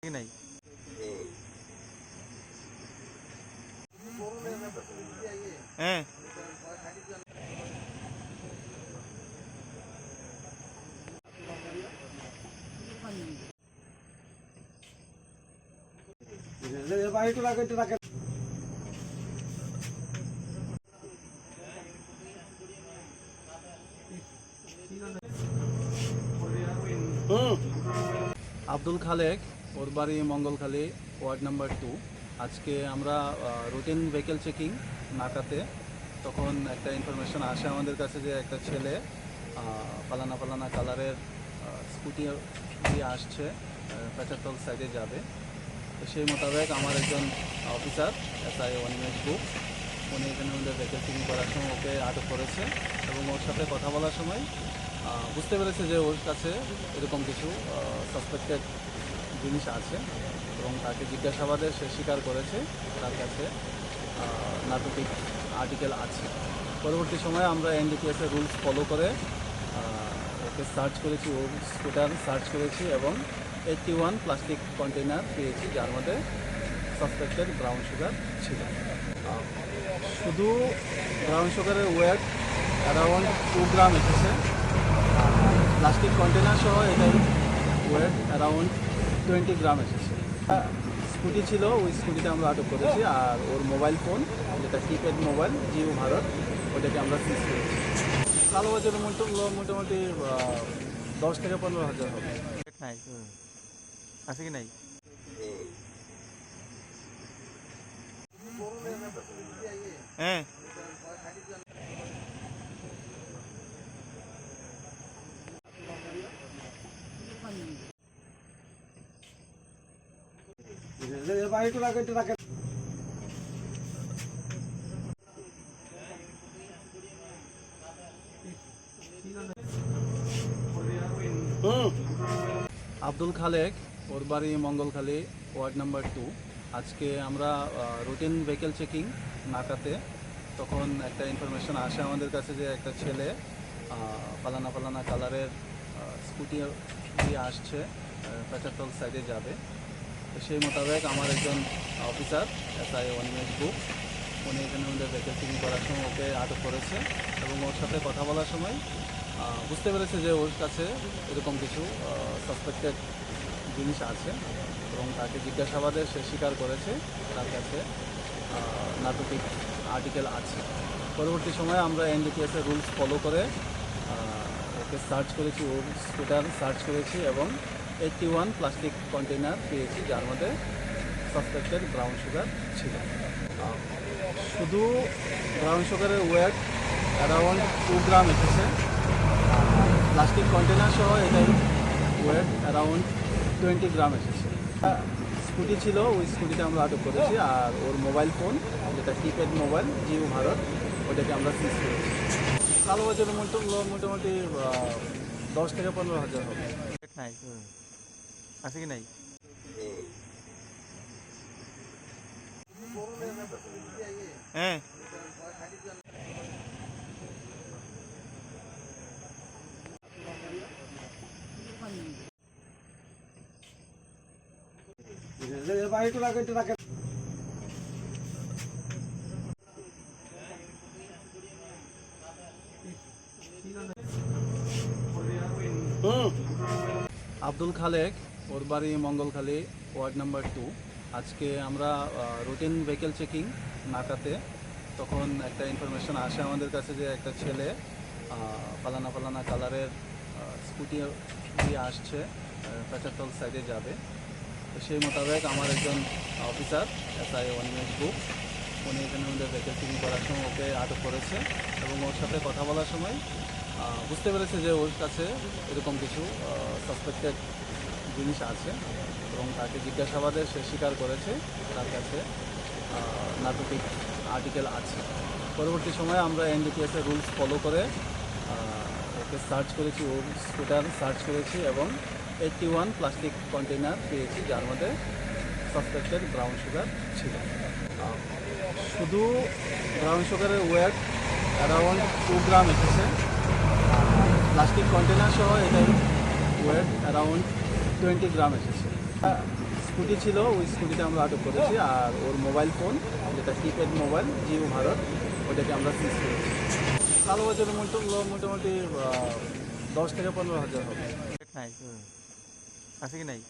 কি নাই হ্যাঁ আব্দুল খালেক, ওর বাড়ি মঙ্গলখালী, ওয়ার্ড নাম্বার 2। আজকে আমরা রুটিন ভেহিকেল চেকিং নাকাতে, তখন একটা ইনফরমেশন আসে আমাদের কাছে যে একটা ছেলে পালানা পালানা কালারের স্কুটি দিয়ে আসছে, পেচারতল সাইডে যাবে। তো সেই মোতাবেক আমার একজন অফিসার SI অনিমেষ বুক, উনি এখানে আমাদের ভেহিকেল চেকিং করার সময় ওকে আটক করেছে এবং ওর সাথে কথা বলার সময় বুঝতে পেরেছে যে ওর কাছে এরকম কিছু সাসপেক্টেড জিনিস আছে এবং তাকে জিজ্ঞাসাবাদে সে স্বীকার করেছে তার কাছে নার্কোটিক আর্টিকেল আছে। পরবর্তী সময়ে আমরা NDPS এর রুলস ফলো করে ওকে সার্চ করেছি, ওর স্কুটার সার্চ করেছি এবং 81 প্লাস্টিক কন্টেনার পেয়েছি, যার মধ্যে সাসপেক্টেড ব্রাউন সুগার ছিল। শুধু ব্রাউন সুগারের ওয়েট অ্যারাউন্ড 2 গ্রাম এসেছে। প্লাস্টিক কন্টেনার সহ এটার ওয়েট অ্যারাউন্ড 20 গ্রাম এসেছে। স্কুটি ছিল, ওই স্কুটিটা আমরা আটক করেছি, আর ওর মোবাইল ফোন, যেটা কিপ্যাড মোবাইল জিও ভারত, ওটাকে আমরা সিজ করেছি। কালোবাজারের মোটামুটি 10 থেকে 15 হাজার হবে। নাই আছে কি নাই হ্যাঁ আব্দুল খালেক, ওর বাড়ি মঙ্গলখালী, ওয়ার্ড নাম্বার 2। আজকে আমরা রুটিন ভেহিকেল চেকিং নাকাতে, তখন একটা ইনফরমেশন আসে আমাদের কাছে যে একটা ছেলে পালানা পালানা কালারের স্কুটি দিয়ে আসছে, পেচারতল সাইডে যাবে। তো সেই মোতাবেক আমার একজন অফিসার SI অনিমেষ বুক, উনি এখানে আমাদের ভেহিকেল চেকিং করার সময় ওকে আটক করেছে এবং ওর সাথে কথা বলার সময় বুঝতে পেরেছে যে ওর কাছে এরকম কিছু সাসপেক্টেড জিনিস আছে এবং তাকে জিজ্ঞাসাবাদে সে স্বীকার করেছে তার কাছে নার্কোটিক আর্টিকেল আছে। পরবর্তী সময়ে আমরা NDPS এর রুলস ফলো করে ওকে সার্চ করেছি, ওর স্কুটার সার্চ করেছি এবং 81 প্লাস্টিক কন্টেনার পেয়েছি, যার মধ্যে সাসপেক্টেড ব্রাউন সুগার ছিল। শুধু ব্রাউন সুগারের ওয়েট অ্যারাউন্ড 2 গ্রাম এসেছে। প্লাস্টিক কন্টেনার সহ এটার ওয়েট অ্যারাউন্ড 20 গ্রাম এসেছে। স্কুটি ছিল, ওই স্কুটিটা আমরা আটক করেছি, আর ওর মোবাইল ফোন, যেটা কিপ্যাড মোবাইল জিও ভারত, ওটাকে আমরা সিজ করেছি। কালোবাজারের মোটামুটি 10 থেকে 15 হাজার হবে। নাই আছে কি নাই হ্যাঁ আব্দুল খালেক, ওর বাড়ি মঙ্গলখালী, ওয়ার্ড নাম্বার 2। আজকে আমরা রুটিন ভেহিকেল চেকিং নাকাতে, তখন একটা ইনফরমেশন আসে আমাদের কাছে যে একটা ছেলে পালানা পালানা কালারের স্কুটি দিয়ে আসছে, পেচারতল সাইডে যাবে। তো সেই মোতাবেক আমার একজন অফিসার SI অনিমেষ বুক, উনি এখানে আমাদের ভেহিকেল চেকিং করার সময় ওকে আটক করেছে এবং ওর সাথে কথা বলার সময় বুঝতে পেরেছে যে ওর কাছে এরকম কিছু সাসপেক্টেড জিনিস আছে এবং তাকে জিজ্ঞাসাবাদে সে স্বীকার করেছে তার কাছে নার্কোটিক আর্টিকেল আছে। পরবর্তী সময়ে আমরা NDPS এর রুলস ফলো করে ওকে সার্চ করেছি, ওর স্কুটার সার্চ করেছি এবং 81 প্লাস্টিক কন্টেনার পেয়েছি, যার মধ্যে সাসপেক্টেড ব্রাউন সুগার ছিল। শুধু ব্রাউন সুগারের ওয়েট অ্যারাউন্ড 2 গ্রাম এসেছে। প্লাস্টিক কন্টেনার সহ এটার ওয়েট অ্যারাউন্ড 20 গ্রাম এসেছে। স্কুটি ছিল, ওই স্কুটিটা আমরা আটক করেছি। আর ওর মোবাইল ফোন, যেটা কিপ্যাড মোবাইল জিও ভারত, ওটাকে আমরা সিজ করেছি। কালোবাজারের মোটামুটি 10 থেকে 15 হাজার হবে। নাই আছে কি নাই